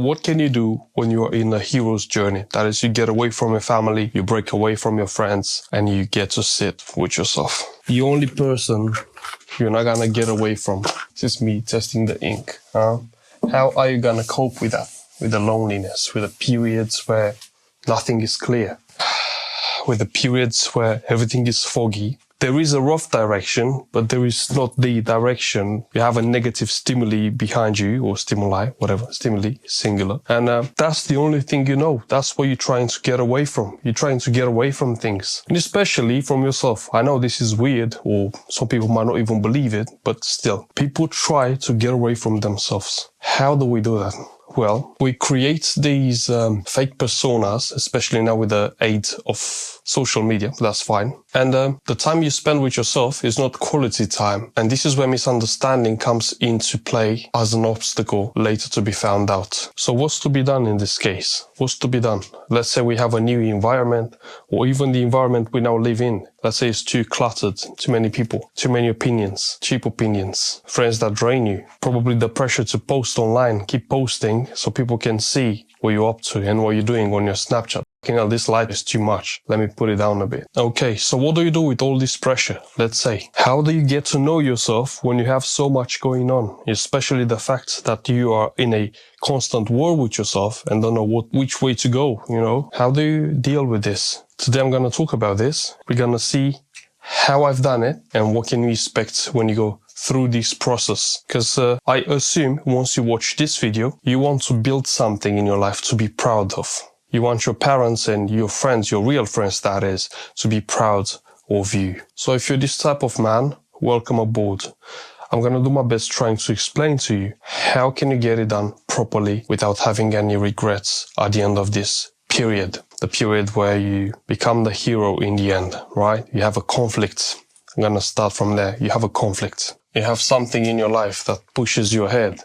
what can you do when you are in a hero's journey? That is, you get away from your family, you break away from your friends, and you get to sit with yourself. The only person you're not gonna get away from, this is me testing the ink. How are you gonna cope with that? With the loneliness, with the periods where nothing is clear, with the periods where everything is foggy. There is a rough direction, but there is not the direction. You have a negative stimuli behind you, or stimuli, whatever, stimuli, singular. And that's the only thing you know. That's what you're trying to get away from. You're trying to get away from things, and especially from yourself. I know this is weird, or some people might not even believe it, but still, people try to get away from themselves. How do we do that? Well, we create these fake personas, especially now with the aid of social media. That's fine. And the time you spend with yourself is not quality time. And this is where misunderstanding comes into play as an obstacle later to be found out. So what's to be done in this case? What's to be done? Let's say we have a new environment, or even the environment we now live in. Let's say it's too cluttered, too many people, too many opinions, cheap opinions, friends that drain you. Probably the pressure to post online, keep posting so people can see what you're up to and what you're doing on your Snapchat. You know, this light is too much. Let me put it down a bit. Okay, so what do you do with all this pressure? Let's say, how do you get to know yourself when you have so much going on? Especially the fact that you are in a constant war with yourself and don't know which way to go, you know? How do you deal with this? Today I'm going to talk about this. We're going to see how I've done it and what can you expect when you go through this process. Because I assume once you watch this video, you want to build something in your life to be proud of. You want your parents and your friends, your real friends that is, to be proud of you. So if you're this type of man, welcome aboard. I'm going to do my best trying to explain to you how can you get it done properly without having any regrets at the end of this period. The period where you become the hero in the end, right? You have a conflict. I'm going to start from there. You have a conflict. You have something in your life that pushes you ahead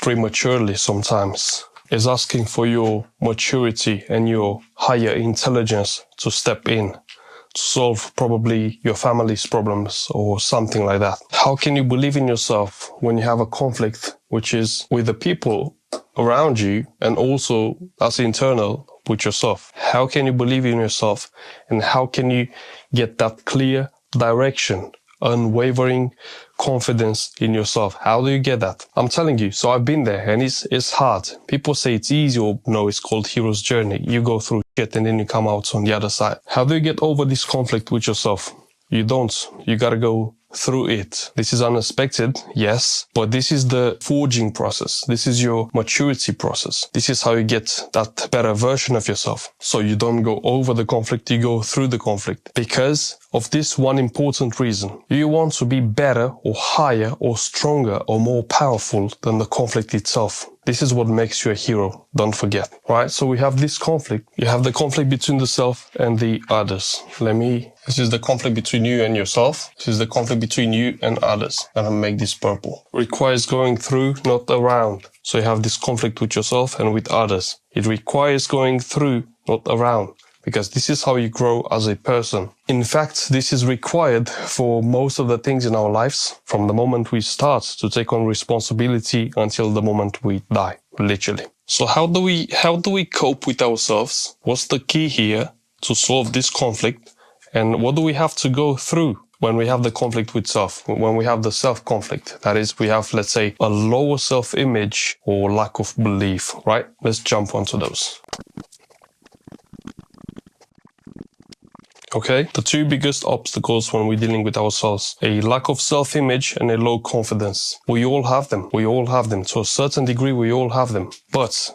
prematurely sometimes. Is asking for your maturity and your higher intelligence to step in, to solve probably your family's problems or something like that. How can you believe in yourself when you have a conflict which is with the people around you and also as internal with yourself? How can you believe in yourself, and how can you get that clear direction, unwavering confidence in yourself? How do you get that? I'm telling you, so I've been there, and it's hard. People say it's easy, or no, it's called hero's journey. You go through shit and then you come out on the other side. How do you get over this conflict with yourself? You don't. You gotta go through it. This is unexpected, yes, but this is the forging process. This is your maturity process. This is how you get that better version of yourself. So you don't go over the conflict, you go through the conflict. Because of this one important reason. You want to be better or higher or stronger or more powerful than the conflict itself. This is what makes you a hero, don't forget, right? So we have this conflict. You have the conflict between the self and the others. This is the conflict between you and yourself. This is the conflict between you and others. I'm gonna make this purple. Requires going through, not around. So you have this conflict with yourself and with others. It requires going through, not around. Because this is how you grow as a person. In fact, this is required for most of the things in our lives, from the moment we start to take on responsibility until the moment we die, literally. So how do we cope with ourselves? What's the key here to solve this conflict? And what do we have to go through when we have the conflict with self, when we have the self-conflict? That is, we have, let's say, a lower self-image or lack of belief, right? Let's jump onto those. Okay, the two biggest obstacles when we're dealing with ourselves, a lack of self-image and a low confidence. We all have them. We all have them. To a certain degree, we all have them. But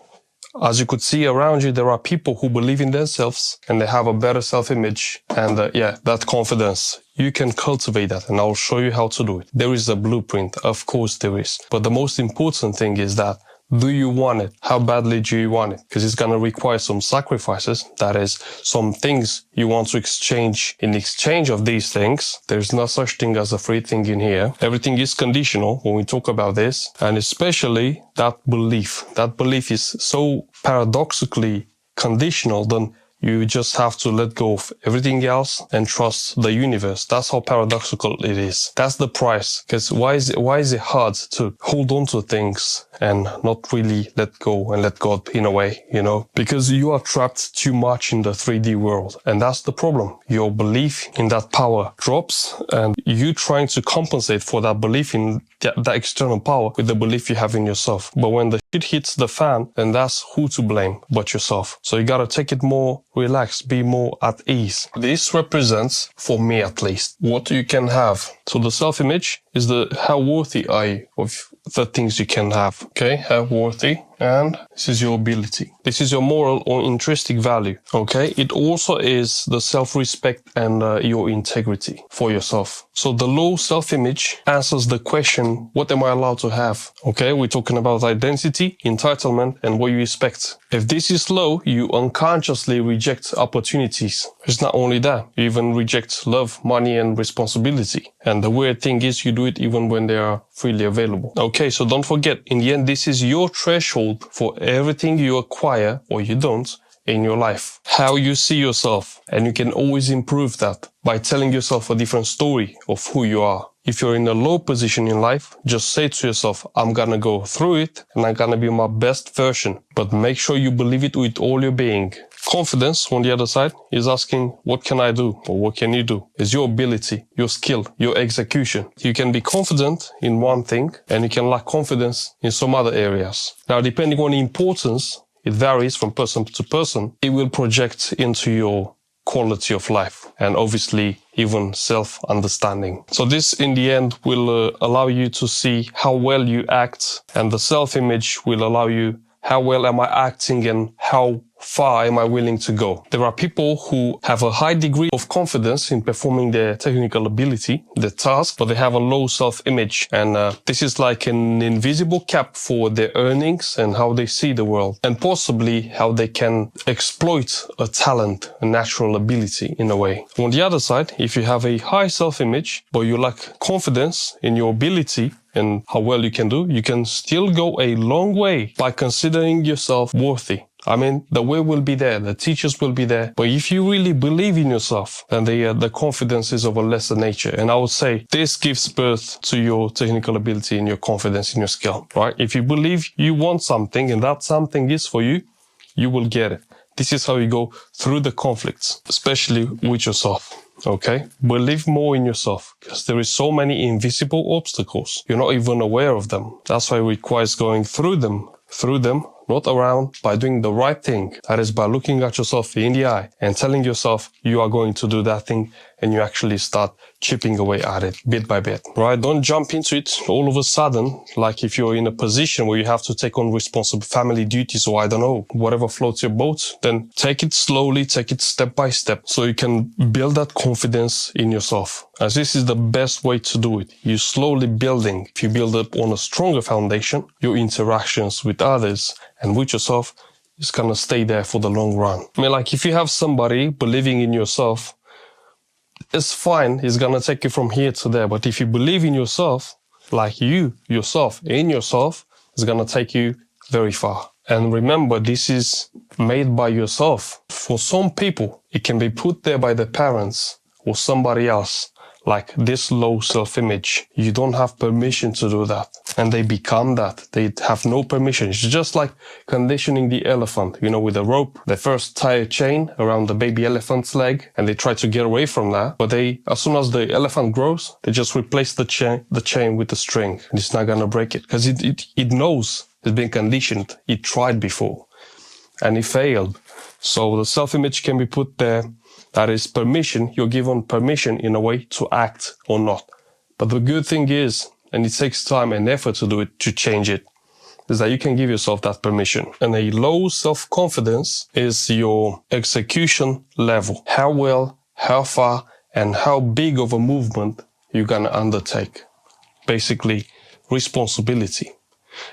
as you could see around you, there are people who believe in themselves and they have a better self-image and that confidence. You can cultivate that, and I'll show you how to do it. There is a blueprint. Of course there is. But the most important thing is that, do you want it? How badly do you want it? Because it's going to require some sacrifices. That is, some things you want to exchange. In exchange of these things, there's no such thing as a free thing in here. Everything is conditional when we talk about this. And especially that belief. That belief is so paradoxically conditional, then you just have to let go of everything else and trust the universe. That's how paradoxical it is. That's the price. Because why is it hard to hold on to things and not really let go and let God in a way, you know? Because you are trapped too much in the 3D world. And that's the problem. Your belief in that power drops, and you trying to compensate for that belief in that external power with the belief you have in yourself. But when the shit hits the fan, then that's who to blame but yourself. So you gotta take it more relaxed, be more at ease. This represents, for me at least, what you can have. So the self-image is how worthy are you of the things you can have. Okay, how worthy. And this is your ability. This is your moral or intrinsic value. Okay, it also is the self-respect and your integrity for yourself. So the low self-image answers the question, what am I allowed to have? Okay, we're talking about identity, entitlement, and what you expect. If this is low, you unconsciously reject opportunities. It's not only that, you even reject love, money, and responsibility. And the weird thing is you do it even when they are freely available. Okay, so don't forget, in the end, this is your threshold for everything you acquire or you don't in your life. How you see yourself. And you can always improve that by telling yourself a different story of who you are. If you're in a low position in life, just say to yourself, I'm gonna go through it and I'm gonna be my best version. But make sure you believe it with all your being. Confidence, on the other side, is asking, what can I do? Or what can you do? It's your ability, your skill, your execution. You can be confident in one thing and you can lack confidence in some other areas. Now, depending on the importance, it varies from person to person. It will project into your quality of life and obviously even self-understanding. So this in the end will allow you to see how well you act, and the self-image will allow you how well am I acting and how far am I willing to go. There are people who have a high degree of confidence in performing their technical ability, their task, but they have a low self-image. And this is like an invisible cap for their earnings and how they see the world, and possibly how they can exploit a talent, a natural ability in a way. On the other side, if you have a high self-image, but you lack confidence in your ability and how well you can do, you can still go a long way by considering yourself worthy. I mean, the way will be there, the teachers will be there. But if you really believe in yourself, then the confidence is of a lesser nature. And I would say this gives birth to your technical ability and your confidence in your skill, right? If you believe you want something and that something is for you, you will get it. This is how you go through the conflicts, especially with yourself. Okay? Believe more in yourself, because there is so many invisible obstacles. You're not even aware of them. That's why it requires going through them, not around, by doing the right thing. That is by looking at yourself in the eye and telling yourself you are going to do that thing, and you actually start chipping away at it bit by bit, right? Don't jump into it all of a sudden, like if you're in a position where you have to take on responsible family duties or I don't know, whatever floats your boat, then take it slowly, take it step by step so you can build that confidence in yourself. As this is the best way to do it. You slowly building. If you build up on a stronger foundation, your interactions with others and with yourself is gonna stay there for the long run. I mean, like if you have somebody believing in yourself, it's fine, it's gonna take you from here to there. But if you believe in yourself, like yourself, it's gonna take you very far. And remember, this is made by yourself. For some people, it can be put there by their parents or somebody else, like this low self-image. You don't have permission to do that. And they become that. They have no permission. It's just like conditioning the elephant, you know, with a rope. They first tie a chain around the baby elephant's leg and they try to get away from that. But as soon as the elephant grows, they just replace the chain with the string. And it's not gonna break it because it knows it's been conditioned. It tried before and it failed. So the self-image can be put there. That is permission. You're given permission in a way to act or not. But the good thing is, and it takes time and effort to do it, to change it, is that you can give yourself that permission. And a low self-confidence is your execution level. How well, how far, and how big of a movement you're gonna undertake. Basically, responsibility.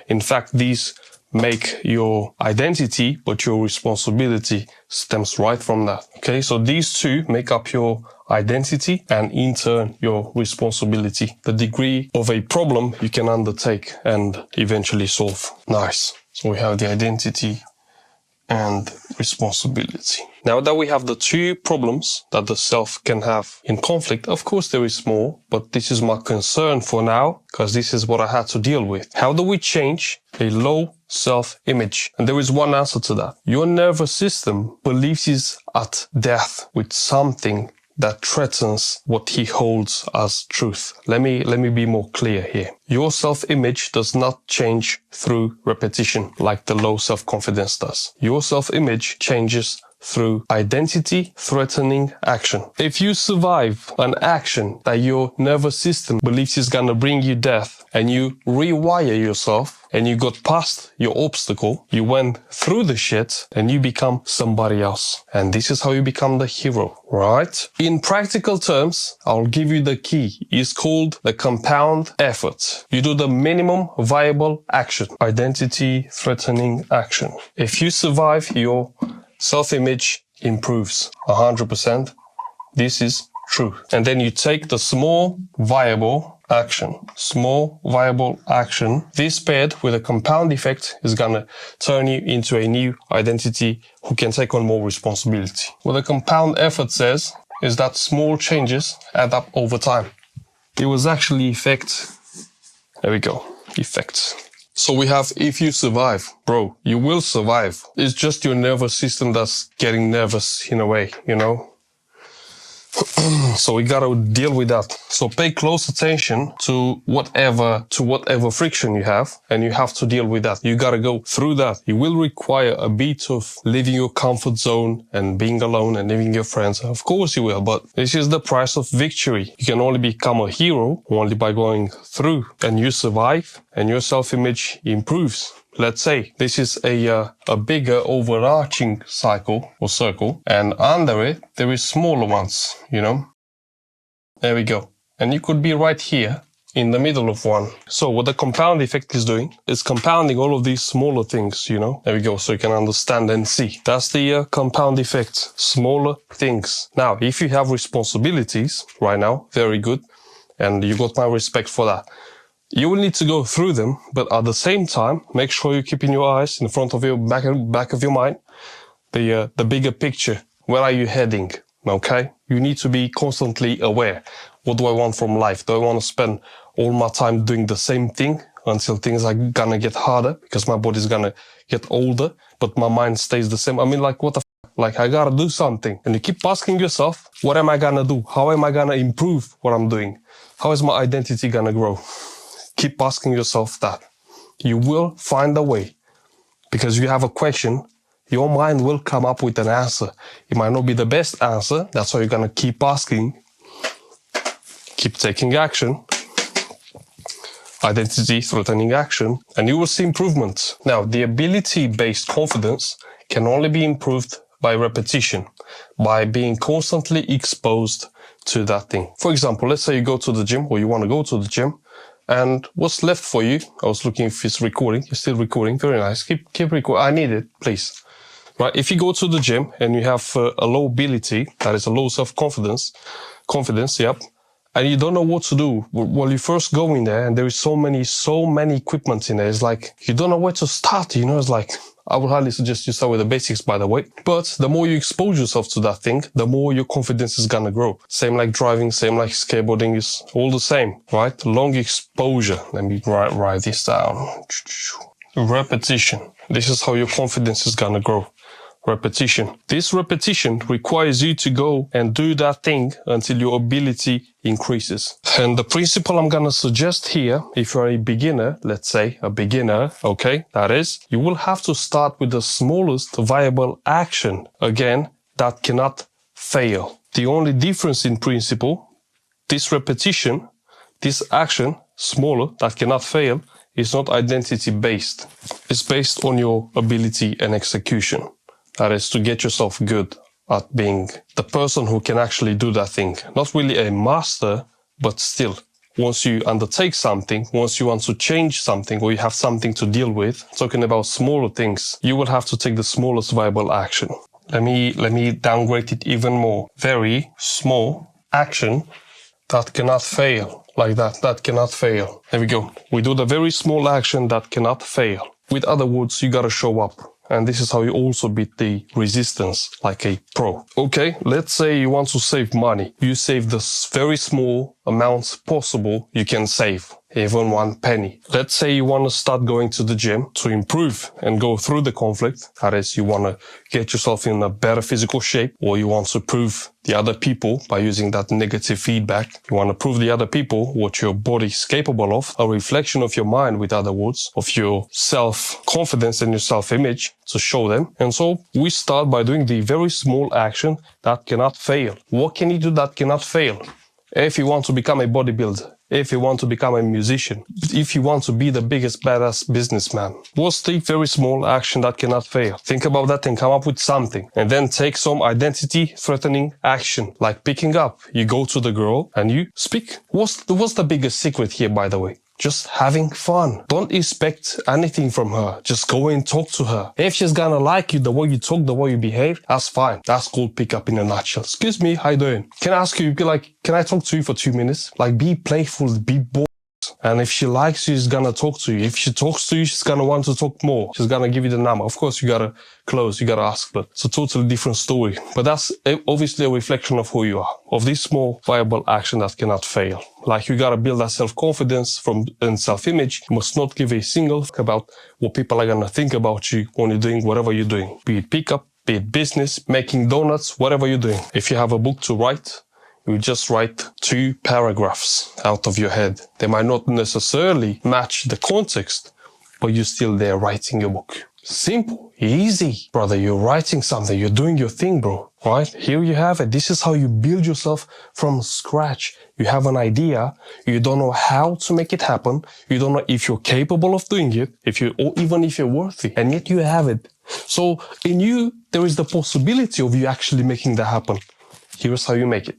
In fact, these make your identity, but your responsibility stems right from that. Okay, so these two make up your identity and in turn your responsibility. The degree of a problem you can undertake and eventually solve. Nice. So we have the identity, and responsibility. Now that we have the two problems that the self can have in conflict, of course there is more, but this is my concern for now, because this is what I had to deal with. How do we change a low self-image? And there is one answer to that. Your nervous system believes he's at death with something that threatens what he holds as truth. Let me be more clear here. Your self-image does not change through repetition like the low self-confidence does. Your self-image changes through identity-threatening action. If you survive an action that your nervous system believes is gonna bring you death, and you rewire yourself, and you got past your obstacle, you went through the shit, and you become somebody else. And this is how you become the hero, right? In practical terms, I'll give you the key. It's called the compound effort. You do the minimum viable action. Identity-threatening action. If you survive, your self-image improves 100%. This is true. And then you take the small viable action. Small viable action. This paired with a compound effect is gonna turn you into a new identity who can take on more responsibility. What a compound effort says is that small changes add up over time. It was actually effect. There we go. Effects. So we have, if you survive, bro, you will survive. It's just your nervous system that's getting nervous in a way, you know? So we gotta deal with that. So pay close attention to whatever friction you have, and you have to deal with that. You gotta go through that. You will require a bit of leaving your comfort zone and being alone and leaving your friends. Of course you will, but this is the price of victory. You can only become a hero only by going through, and you survive and your self-image improves. Let's say this is a bigger overarching cycle or circle, and under it there is smaller ones, you know. There we go. And you could be right here in the middle of one. So what the compound effect is doing is compounding all of these smaller things, you know. There we go. So you can understand and see. That's the compound effect. Smaller things. Now, if you have responsibilities right now, very good. And you got my respect for that. You will need to go through them, but at the same time, make sure you're keeping your eyes in front of your back of your mind, the bigger picture. Where are you heading? Okay? You need to be constantly aware. What do I want from life? Do I want to spend all my time doing the same thing until things are gonna get harder because my body's gonna get older, but my mind stays the same? I mean, like, what the f? Like, I gotta do something. And you keep asking yourself, what am I gonna do? How am I gonna improve what I'm doing? How is my identity gonna grow? Keep asking yourself that. You will find a way. Because you have a question, your mind will come up with an answer. It might not be the best answer. That's why you're going to keep asking. Keep taking action. Identity-threatening action. And you will see improvements. Now, the ability-based confidence can only be improved by repetition. By being constantly exposed to that thing. For example, let's say you go to the gym, or you want to go to the gym. And what's left for you? I was looking if it's recording. You're still recording. Very nice. Keep recording. I need it, please. Right. If you go to the gym and you have a low ability, that is a low self-confidence, yep, and you don't know what to do, well, you first go in there and there is so many equipment in there. It's like, you don't know where to start, you know, it's like, I would highly suggest you start with the basics, by the way. But the more you expose yourself to that thing, the more your confidence is gonna grow. Same like driving, same like skateboarding, is all the same, right? Long exposure. Let me write this down. Repetition. This is how your confidence is gonna grow. Repetition. This repetition requires you to go and do that thing until your ability increases. And the principle I'm gonna suggest here, if you're a beginner, let's say a beginner, okay, that is, you will have to start with the smallest viable action. Again, that cannot fail. The only difference in principle, this repetition, this action, smaller, that cannot fail, is not identity based. It's based on your ability and execution. That is to get yourself good at being the person who can actually do that thing. Not really a master, but still. Once you undertake something, once you want to change something or you have something to deal with, talking about smaller things, you will have to take the smallest viable action. Let me downgrade it even more. Very small action that cannot fail. Like that cannot fail. There we go. We do the very small action that cannot fail. With other words, you gotta show up. And this is how you also beat the resistance like a pro. Okay, let's say you want to save money. You save the very small amount possible you can save, even 1 penny. Let's say you want to start going to the gym to improve and go through the conflict. That is, you want to get yourself in a better physical shape, or you want to prove the other people by using that negative feedback. You want to prove the other people what your body is capable of, a reflection of your mind, with other words, of your self-confidence and your self-image to show them. And so we start by doing the very small action that cannot fail. What can you do that cannot fail? If you want to become a bodybuilder, if you want to become a musician, if you want to be the biggest badass businessman, what's the very small action that cannot fail? Think about that and come up with something. And then take some identity-threatening action, like picking up. You go to the girl and you speak. What's the biggest secret here, by the way? Just having fun. Don't expect anything from her. Just go and talk to her. If she's gonna like you, the way you talk, the way you behave, that's fine. That's called pickup in a nutshell. Excuse me, how you doing? Can I ask you, can I talk to you for 2 minutes? Like, be playful, be bold. And if she likes you, she's gonna talk to you. If she talks to you, she's gonna want to talk more. She's gonna give you the number. Of course, you gotta close, you gotta ask, but it's a totally different story. But that's obviously a reflection of who you are, of this small, viable action that cannot fail. Like, you gotta build that self-confidence and self-image. You must not give a single fuck about what people are gonna think about you when you're doing whatever you're doing. Be it pickup, be it business, making donuts, whatever you're doing. If you have a book to write, you just write 2 paragraphs out of your head. They might not necessarily match the context, but you're still there writing your book. Simple, easy. Brother, you're writing something, you're doing your thing, bro. Right? Here you have it. This is how you build yourself from scratch. You have an idea, you don't know how to make it happen, you don't know if you're capable of doing it, or even if you're worthy, and yet you have it. So in you, there is the possibility of you actually making that happen. Here's how you make it.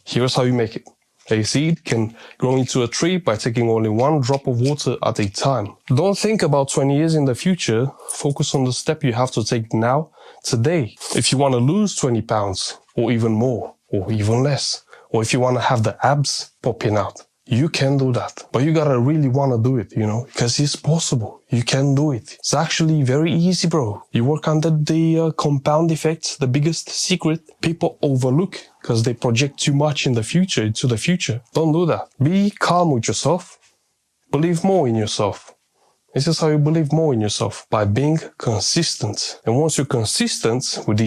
Here's how you make it. A seed can grow into a tree by taking only 1 drop of water at a time. Don't think about 20 years in the future. Focus on the step you have to take now, today. If you want to lose 20 pounds, or even more, or even less, or if you want to have the abs popping out, you can do that. But you gotta really want to do it, because it's possible. You can do it. It's actually very easy, bro. You work under the compound effects, the biggest secret people overlook because they project too much into the future. Don't do that. Be calm with yourself. Believe more in yourself. This is how you believe more in yourself, by being consistent. And once you're consistent with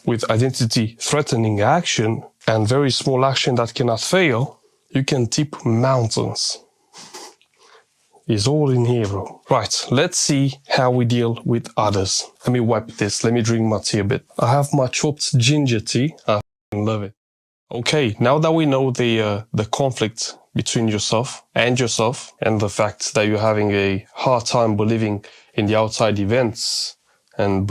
with identity-threatening action and very small action that cannot fail, you can tip mountains. It's all in here, bro. Right, let's see how we deal with others. Let me wipe this. Let me drink my tea a bit. I have my chopped ginger tea. I love it. Okay, now that we know the conflict between yourself and the fact that you're having a hard time believing in the outside events and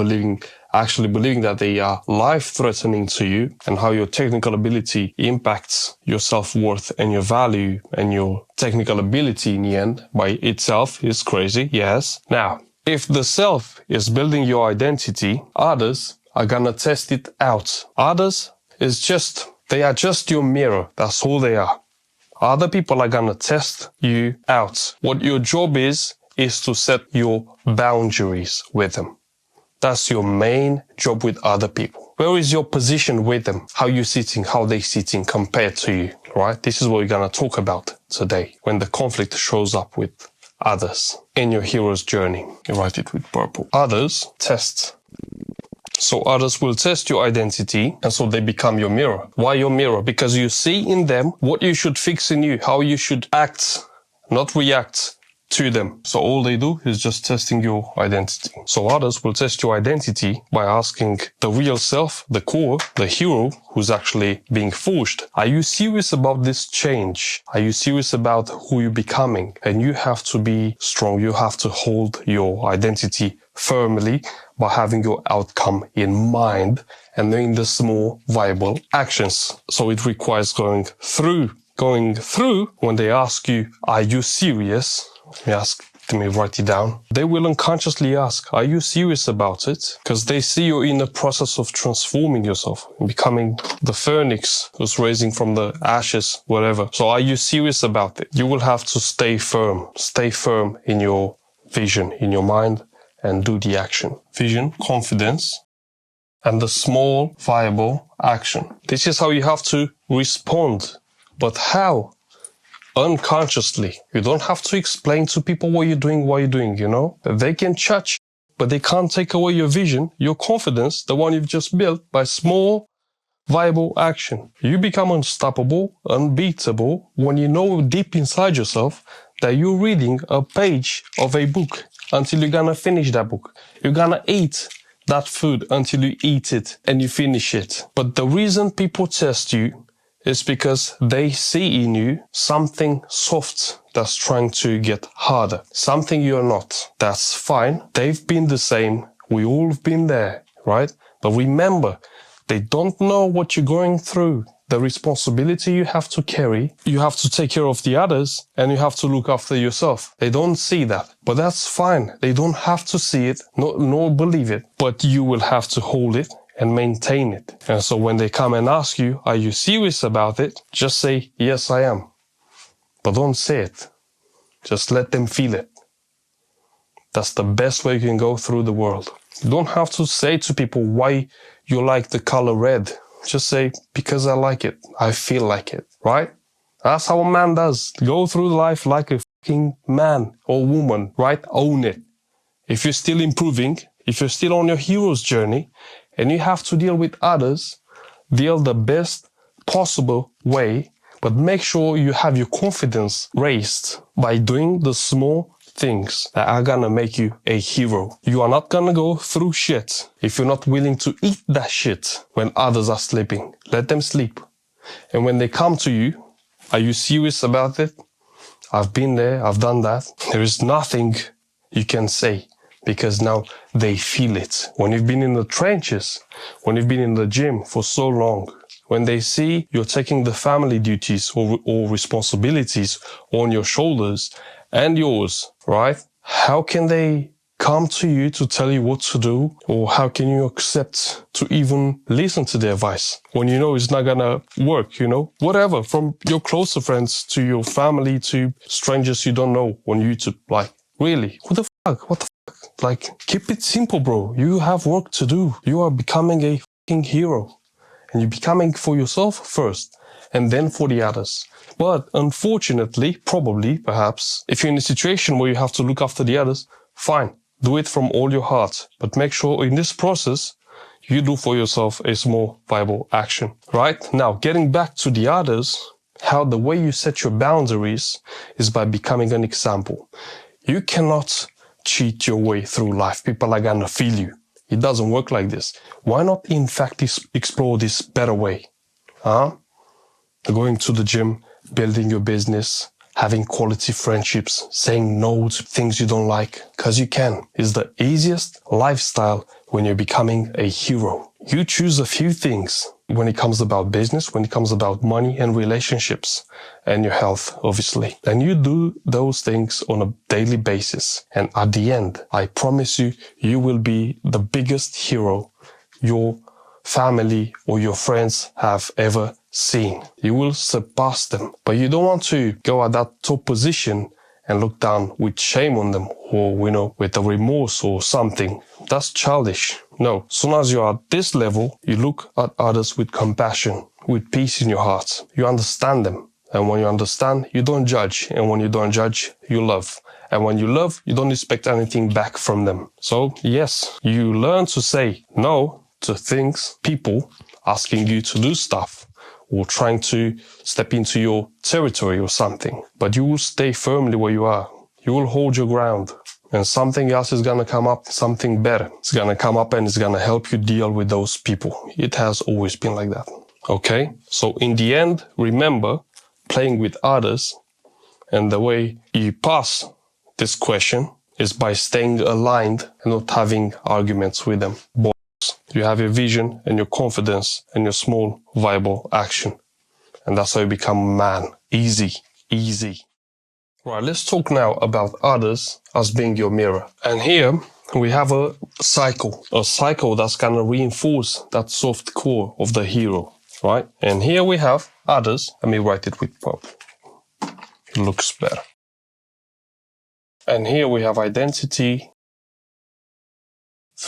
actually believing that they are life-threatening to you, and how your technical ability impacts your self-worth and your value, and your technical ability in the end by itself is crazy, yes. Now, if the self is building your identity, others are gonna test it out. Others they are just your mirror. That's all they are. Other people are gonna test you out. What your job is to set your boundaries with them. That's your main job with other people. Where is your position with them? How you sitting, how they sitting compared to you, right? This is what we're gonna talk about today, when the conflict shows up with others in your hero's journey. You write it with purple. Others test. So others will test your identity, and so they become your mirror. Why your mirror? Because you see in them what you should fix in you, how you should act, not react to them. So all they do is just testing your identity. So others will test your identity by asking the real self, the core, the hero who's actually being forged. Are you serious about this change? Are you serious about who you're becoming? And you have to be strong. You have to hold your identity firmly by having your outcome in mind and doing the small viable actions. So it requires going through when they ask you, are you serious? Let me write it down. They will unconsciously ask, are you serious about it? Because they see you're in the process of transforming yourself, becoming the phoenix who's raising from the ashes, whatever. So are you serious about it? You will have to stay firm in your vision, in your mind, and do the action. Vision, confidence, and the small, viable action. This is how you have to respond. But how? Unconsciously. You don't have to explain to people what you're doing, you know? They can judge, but they can't take away your vision, your confidence, the one you've just built, by small, viable action. You become unstoppable, unbeatable, when you know deep inside yourself that you're reading a page of a book until you're gonna finish that book. You're gonna eat that food until you eat it and you finish it. But the reason people test you is because they see in you something soft that's trying to get harder. Something you're not. That's fine. They've been the same. We all have been there, right? But remember, they don't know what you're going through. The responsibility you have to carry, you have to take care of the others, and you have to look after yourself. They don't see that, but that's fine. They don't have to see it, nor believe it, but you will have to hold it and maintain it. And so when they come and ask you, are you serious about it? Just say, yes, I am. But don't say it. Just let them feel it. That's the best way you can go through the world. You don't have to say to people why you like the color red. Just say, because I like it. I feel like it, right? That's how a man does. Go through life like a fucking man or woman, right? Own it. If you're still improving, if you're still on your hero's journey, and you have to deal with others, deal the best possible way, but make sure you have your confidence raised by doing the small things that are gonna make you a hero. You are not gonna go through shit if you're not willing to eat that shit when others are sleeping. Let them sleep. And when they come to you, are you serious about it? I've been there, I've done that. There is nothing you can say, because now they feel it. When you've been in the trenches, when you've been in the gym for so long, when they see you're taking the family duties or responsibilities on your shoulders and yours, right? How can they come to you to tell you what to do? Or how can you accept to even listen to their advice when you know it's not gonna work, you know? Whatever, from your closer friends to your family to strangers you don't know on YouTube. Like, really? What the fuck? Like, keep it simple, bro. You have work to do. You are becoming a fucking hero. And you're becoming for yourself first, and then for the others. But unfortunately, probably, perhaps, if you're in a situation where you have to look after the others, fine. Do it from all your heart. But make sure in this process, you do for yourself a small, viable action. Right? Now, getting back to the others, how the way you set your boundaries is by becoming an example. You cannot cheat your way through life. People are gonna feel you. It doesn't work like this. Why not, in fact, explore this better way? Going to the gym, building your business, having quality friendships, saying no to things you don't like, because you can. It's the easiest lifestyle when you're becoming a hero. You choose a few things when it comes about business, when it comes about money and relationships and your health, obviously. And you do those things on a daily basis. And at the end, I promise you, you will be the biggest hero your family or your friends have ever seen. You will surpass them. But you don't want to go at that top position and look down with shame on them, or, you know, with a remorse or something. That's childish. No, as soon as you're at this level, you look at others with compassion, with peace in your heart. You understand them. And when you understand, you don't judge. And when you don't judge, you love. And when you love, you don't expect anything back from them. So yes, you learn to say no to things, people asking you to do stuff, or trying to step into your territory or something. But you will stay firmly where you are. You will hold your ground. And something else is gonna come up, something better. It's gonna come up and it's gonna help you deal with those people. It has always been like that. Okay? So in the end, remember, playing with others, and the way you pass this question is by staying aligned and not having arguments with them. You have your vision and your confidence and your small, viable action. And that's how you become a man. Easy, easy. Right, let's talk now about others as being your mirror. And here we have a cycle that's gonna reinforce that soft core of the hero, right? And here we have others. Let me write it with purple. It looks better. And here we have identity,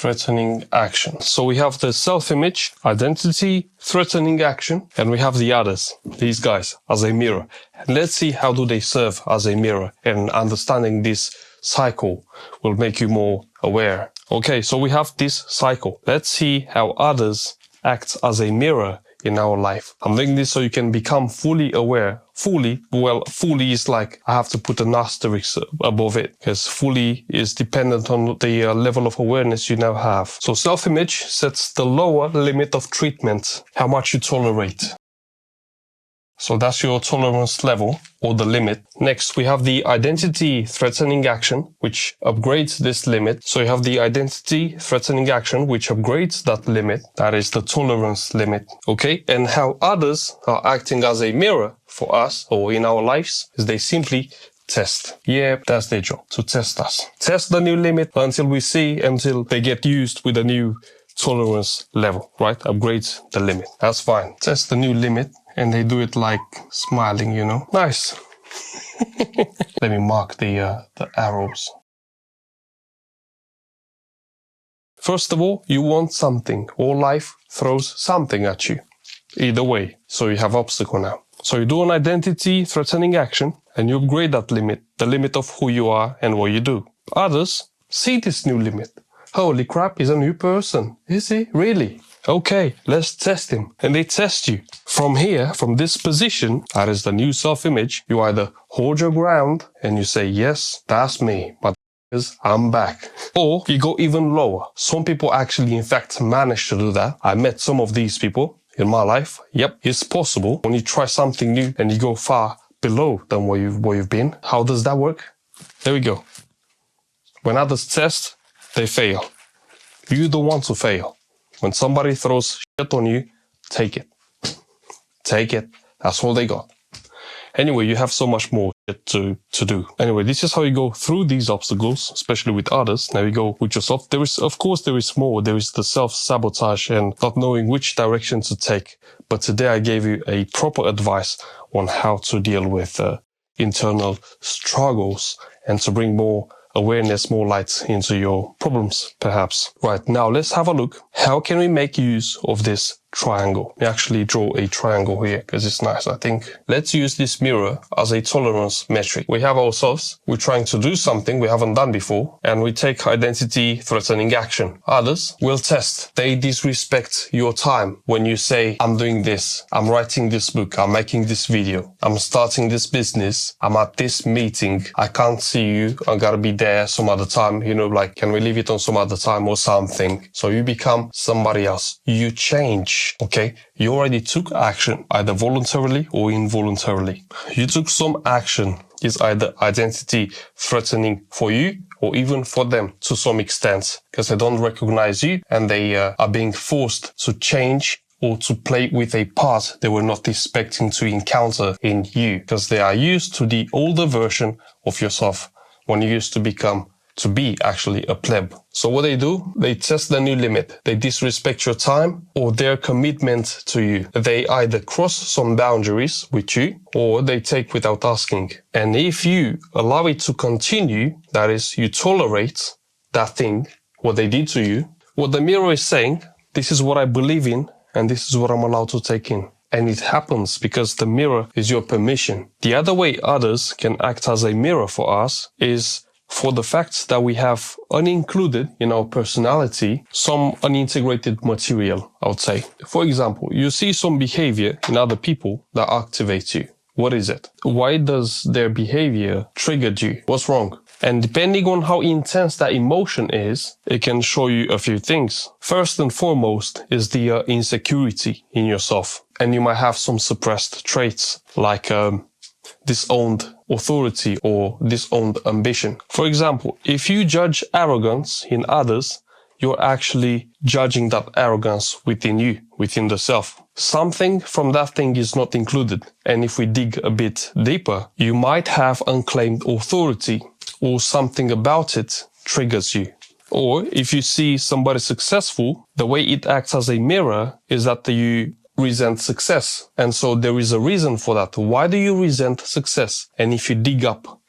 threatening action. So we have the self-image, identity, threatening action, and we have the others, these guys, as a mirror. And let's see how do they serve as a mirror, and understanding this cycle will make you more aware. Okay, so we have this cycle. Let's see how others act as a mirror in our life. I'm doing this so you can become fully aware. Fully is like, I have to put an asterisk above it, because fully is dependent on the level of awareness you now have. So self-image sets the lower limit of treatment, how much you tolerate. So that's your tolerance level, or the limit. Next, we have the identity threatening action, which upgrades this limit. So you have the identity threatening action, which upgrades that limit. That is the tolerance limit. Okay. And how others are acting as a mirror for us, or in our lives, is they simply test. Yeah, that's their job, to test us. Test the new limit until they get used with a new tolerance level, right? Upgrades the limit. That's fine. Test the new limit. And they do it like smiling, you know. Nice. Let me mark the arrows. First of all, you want something, or life throws something at you. Either way, so you have obstacle now. So you do an identity threatening action, and you upgrade that limit, the limit of who you are and what you do. Others see this new limit. Holy crap, he's a new person. Is he? Really? Okay, let's test him. And they test you. From here, from this position, that is the new self-image, you either hold your ground and you say, yes, that's me, but I'm back. Or you go even lower. Some people actually, in fact, manage to do that. I met some of these people in my life. Yep, it's possible. When you try something new and you go far below than where you've been. How does that work? There we go. When others test, they fail. You don't want to fail. When somebody throws shit on you, take it. Take it. That's all they got. Anyway, you have so much more shit to do. Anyway, this is how you go through these obstacles, especially with others. Now you go with yourself. There is more. There is the self-sabotage and not knowing which direction to take. But today I gave you a proper advice on how to deal with internal struggles and to bring more awareness, more light into your problems, perhaps. Right, now let's have a look. How can we make use of this triangle? We actually draw a triangle here because it's nice, I think. Let's use this mirror as a tolerance metric. We have ourselves, we're trying to do something we haven't done before, and we take identity threatening action. Others will test. They disrespect your time when you say, I'm doing this, I'm writing this book, I'm making this video, I'm starting this business, I'm at this meeting, I can't see you, I gotta be there some other time, you know, like, can we leave it on some other time or something? So you become somebody else. You change, okay? You already took action, either voluntarily or involuntarily. You took some action. Is either identity threatening for you or even for them to some extent, because they don't recognize you and they are being forced to change or to play with a part they were not expecting to encounter in you, because they are used to the older version of yourself when you used to be actually a pleb. So what they do, they test the new limit. They disrespect your time or their commitment to you. They either cross some boundaries with you or they take without asking. And if you allow it to continue, that is, you tolerate that thing, what they did to you, what the mirror is saying, this is what I believe in and this is what I'm allowed to take in. And it happens because the mirror is your permission. The other way others can act as a mirror for us is for the fact that we have unincluded in our personality some unintegrated material, I would say. For example, you see some behavior in other people that activates you. What is it? Why does their behavior trigger you? What's wrong? And depending on how intense that emotion is, it can show you a few things. First and foremost is the insecurity in yourself. And you might have some suppressed traits like disowned authority or disowned ambition. For example, if you judge arrogance in others, you're actually judging that arrogance within you, within the self. Something from that thing is not included. And if we dig a bit deeper, you might have unclaimed authority or something about it triggers you. Or if you see somebody successful, the way it acts as a mirror is that you resent success. And so there is a reason for that. Why do you resent success? And if you dig up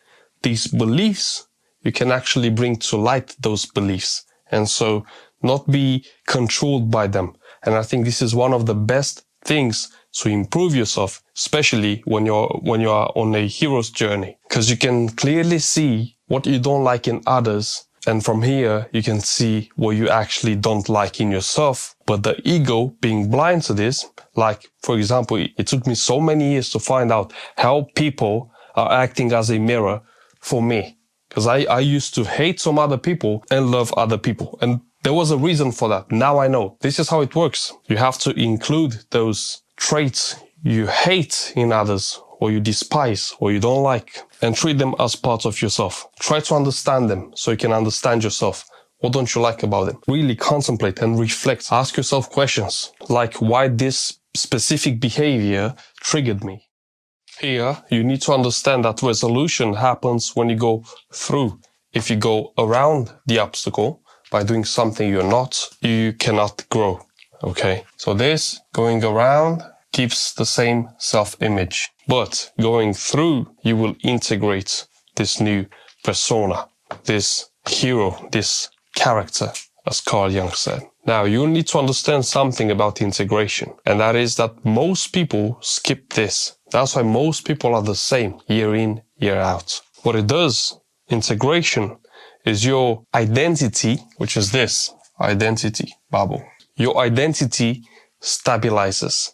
these beliefs, you can actually bring to light those beliefs. And so not be controlled by them. And I think this is one of the best things to improve yourself, especially when you are on a hero's journey, because you can clearly see what you don't like in others. And from here, you can see what you actually don't like in yourself. But the ego being blind to this, like, for example, it took me so many years to find out how people are acting as a mirror for me. Because I used to hate some other people and love other people. And there was a reason for that. Now I know. This is how it works. You have to include those traits you hate in others, or you despise, or you don't like, and treat them as part of yourself. Try to understand them so you can understand yourself. What don't you like about them? Really contemplate and reflect. Ask yourself questions like why this specific behavior triggered me. Here, you need to understand that resolution happens when you go through. If you go around the obstacle by doing something you're not, you cannot grow. Okay? So this, going around, keeps the same self-image. But going through, you will integrate this new persona, this hero, this character, as Carl Jung said. Now, you need to understand something about integration, and that is that most people skip this. That's why most people are the same, year in, year out. What it does, integration, is your identity, which is this, identity bubble. Your identity stabilizes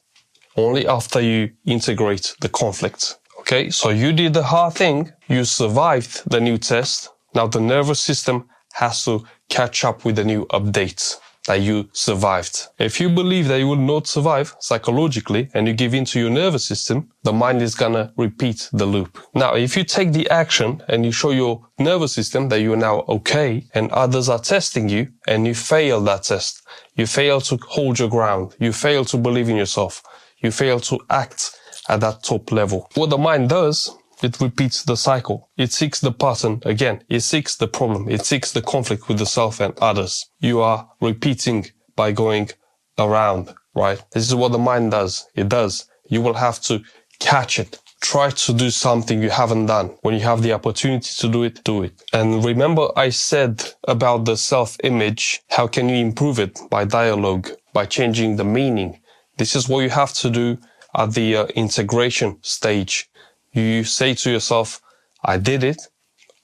only after you integrate the conflict. Okay, so you did the hard thing, you survived the new test. Now the nervous system has to catch up with the new updates that you survived. If you believe that you will not survive psychologically and you give in to your nervous system, the mind is gonna repeat the loop. Now, if you take the action and you show your nervous system that you are now okay and others are testing you and you fail that test, you fail to hold your ground, you fail to believe in yourself, you fail to act at that top level. What the mind does, it repeats the cycle. It seeks the pattern again. It seeks the problem. It seeks the conflict with the self and others. You are repeating by going around, right? This is what the mind does. It does. You will have to catch it. Try to do something you haven't done. When you have the opportunity to do it, do it. And remember I said about the self-image, how can you improve it? By dialogue, by changing the meaning. This is what you have to do at the integration stage. You say to yourself, I did it,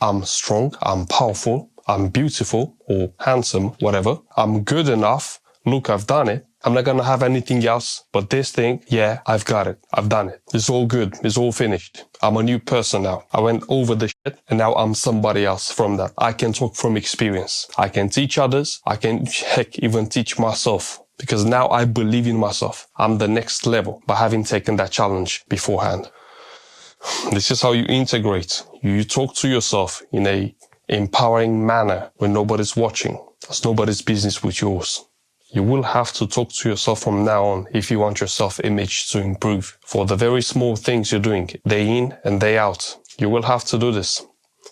I'm strong, I'm powerful, I'm beautiful or handsome, whatever. I'm good enough, look, I've done it. I'm not gonna have anything else but this thing. Yeah, I've got it, I've done it. It's all good, it's all finished. I'm a new person now. I went over the shit and now I'm somebody else from that. I can talk from experience. I can teach others, I can heck even teach myself. Because now I believe in myself. I'm the next level by having taken that challenge beforehand. This is how you integrate. You talk to yourself in a empowering manner when nobody's watching. It's nobody's business with yours. You will have to talk to yourself from now on if you want your self-image to improve. For the very small things you're doing, day in and day out, you will have to do this.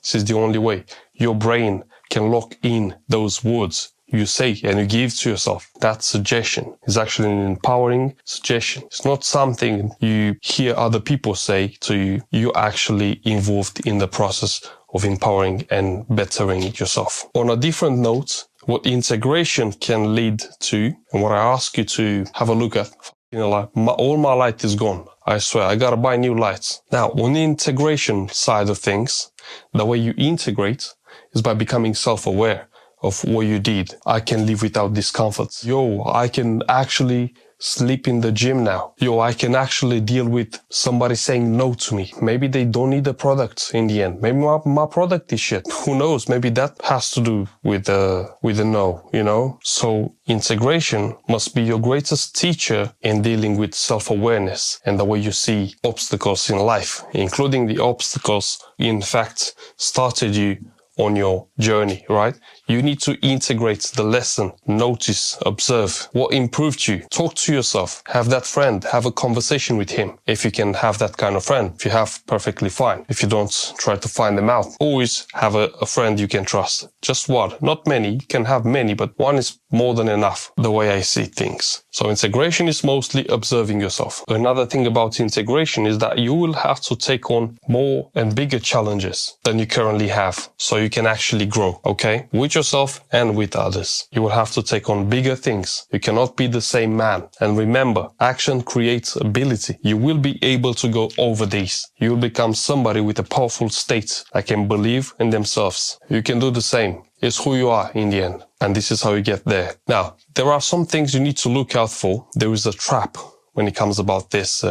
This is the only way. Your brain can lock in those words you say and you give to yourself. That suggestion is actually an empowering suggestion. It's not something you hear other people say to you. You're actually involved in the process of empowering and bettering yourself. On a different note, what integration can lead to, and what I ask you to have a look at, all my light is gone. I swear, I gotta buy new lights. Now, on the integration side of things, the way you integrate is by becoming self-aware of what you did. I can live without discomfort. Yo, I can actually sleep in the gym now. Yo, I can actually deal with somebody saying no to me. Maybe they don't need the product in the end. Maybe my product is shit. Who knows? Maybe that has to do with the no, you know? So integration must be your greatest teacher in dealing with self-awareness and the way you see obstacles in life, including the obstacles, in fact, started you on your journey, right? You need to integrate the lesson, notice, observe what improved you. Talk to yourself, have that friend, have a conversation with him. If you can have that kind of friend, if you have, perfectly fine. If you don't, try to find them out. Always have a friend you can trust. Just one, not many. You can have many, but one is more than enough, the way I see things. So integration is mostly observing yourself. Another thing about integration is that you will have to take on more and bigger challenges than you currently have, so you can actually grow, okay? Which with yourself and with others. You will have to take on bigger things. You cannot be the same man. And remember, action creates ability. You will be able to go over these. You will become somebody with a powerful state that can believe in themselves. You can do the same. It's who you are in the end. And this is how you get there. Now, there are some things you need to look out for. There is a trap when it comes about this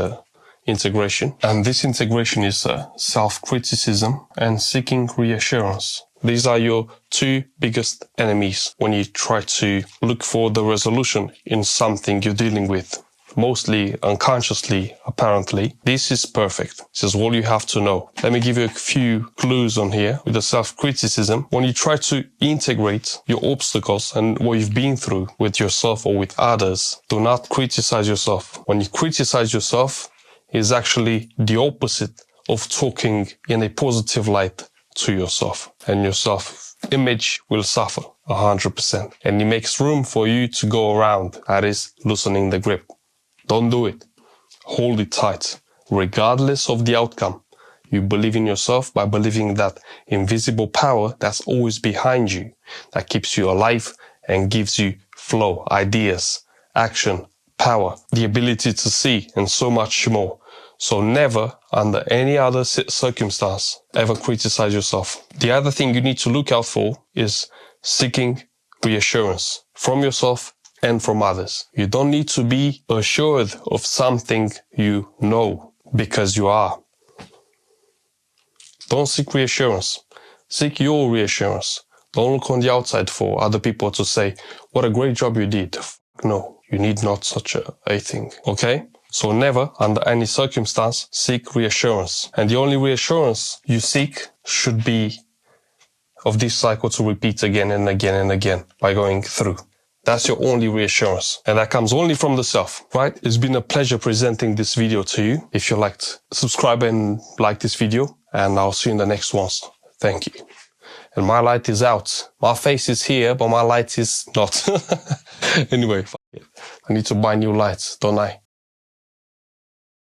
integration. And this integration is self-criticism and seeking reassurance. These are your two biggest enemies when you try to look for the resolution in something you're dealing with. Mostly unconsciously, apparently. This is perfect. This is all you have to know. Let me give you a few clues on here with the self-criticism. When you try to integrate your obstacles and what you've been through with yourself or with others, do not criticize yourself. When you criticize yourself, it's actually the opposite of talking in a positive light to yourself. And your self-image will suffer 100%. And it makes room for you to go around. That is loosening the grip. Don't do it. Hold it tight. Regardless of the outcome, you believe in yourself by believing that invisible power that's always behind you, that keeps you alive and gives you flow, ideas, action, power, the ability to see, and so much more. So never, under any other circumstance, ever criticize yourself. The other thing you need to look out for is seeking reassurance from yourself and from others. You don't need to be assured of something you know, because you are. Don't seek reassurance. Seek your reassurance. Don't look on the outside for other people to say, what a great job you did. No, you need not such a thing. Okay? So never, under any circumstance, seek reassurance. And the only reassurance you seek should be of this cycle to repeat again and again and again by going through. That's your only reassurance. And that comes only from the self, right? It's been a pleasure presenting this video to you. If you liked, subscribe and like this video, and I'll see you in the next ones. Thank you. And my light is out. My face is here, but my light is not. Anyway, I need to buy new lights, don't I?